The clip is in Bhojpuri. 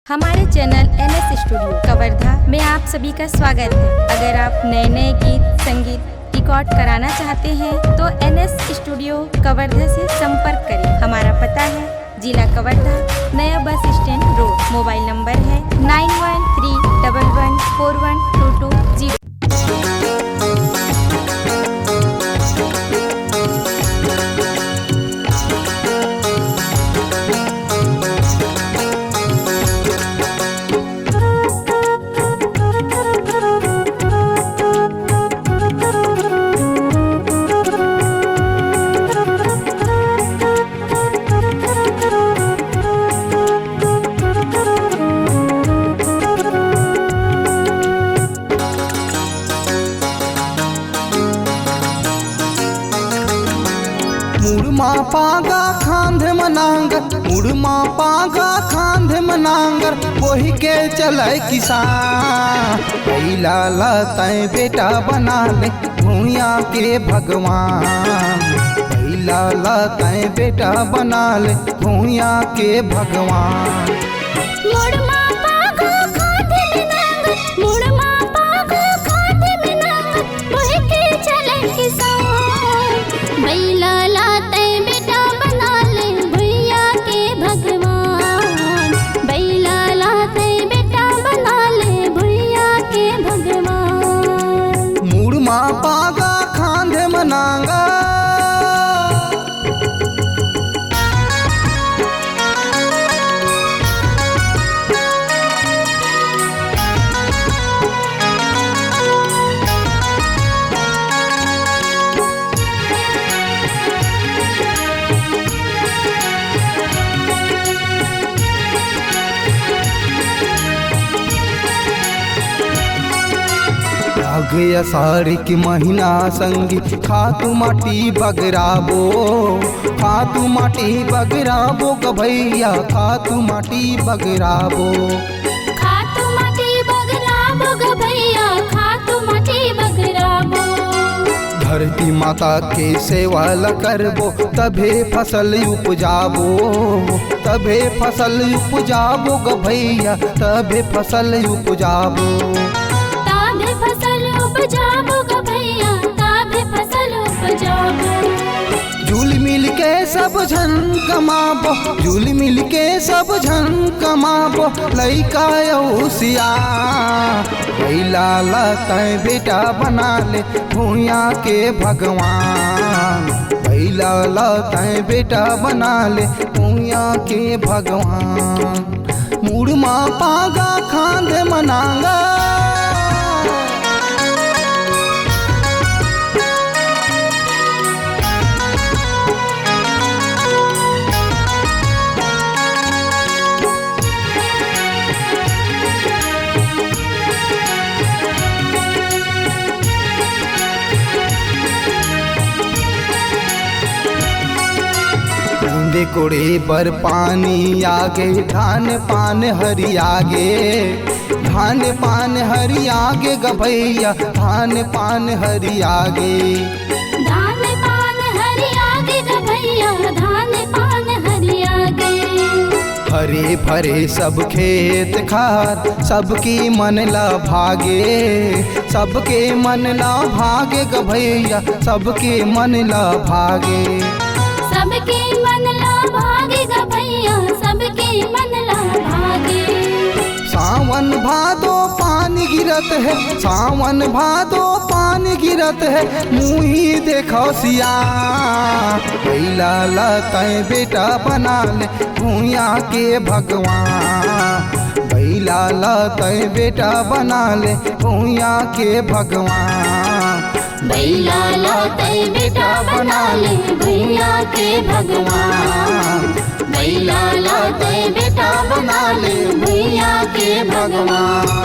हमारे चैनल NS स्टूडियो कवर्धा में आप सभी का स्वागत है। अगर आप नए नए गीत संगीत रिकॉर्ड कराना चाहते हैं तो NS स्टूडियो कवर्धा से संपर्क करें। हमारा पता है जिला कवर्धा, नया bus stand road. Mobile number है 9131141220। मुड़मा पागा खांधे मनांगर, मुड़मा पागा खांधे मनांगर, वही के चले किसान। कैला लताए बेटा बना ले भूया के भगवान, कैला लताए बेटा बना ले भूया के भगवान। मुड़मा पागा खांधे मनांगर, मुड़मा पागा खांधे मनांगर, वही के चले किसान। बैला लाते बेटा बना ले भैया के भगवान, बैला लाते बेटा बना ले भैया के भगवान। मुड़मा पागा खांधे मनांगर, आगे असारी की महीना संगी खातू माटी बगराबो, खातू माटी बगराबो ग भैया, खातू माटी बगराबो। खातू माटी बगराबो ग भैया, खातू माटी बगराबो। धरती माता के सेवा ल करबो तभे फसल उपजाबो, तभे फसल उपजाबो ग भैया, तभे फसल उपजाबो। ताभे फसल उपजाबो ग भैया, ताभे फसल उपजाबो। झूल मिल के सब झन कमाबो, झूल मिल के सब झन कमाबो, लइका औसिया। कैला लताए बेटा बना ले भूया के भगवान, कैला लताए बेटा बना ले भूया के भगवान। मुड़मा पागा खांधे मनांगा, बूंदे कोड़े पर पानी आगे, धान पान हरी आगे, धान पान हरी आगे ग भैया, धान पान हरी आगे। धान पान हरी आगे ग भैया, धान पान हरी आगे। हरे भरे सब खेत खार, सबकी मन ला भागे, सबके मन ला भागे ग भैया, सबके मन ला भागे। सबके मन ला भागे ग भैया, सबके मन ला भागे। सावन भादो पानी गिरत है, सावन भादो पानी गिरत है, मुही देखो सिया। कैला लताए बेटा बना ले भूया के भगवान, कैला लताए बेटा बना ले भूया के भगवान। बैला लाते बेटा बना ले भैया के भगवान, बैला लाते बेटा बना ले भैया के भगवान।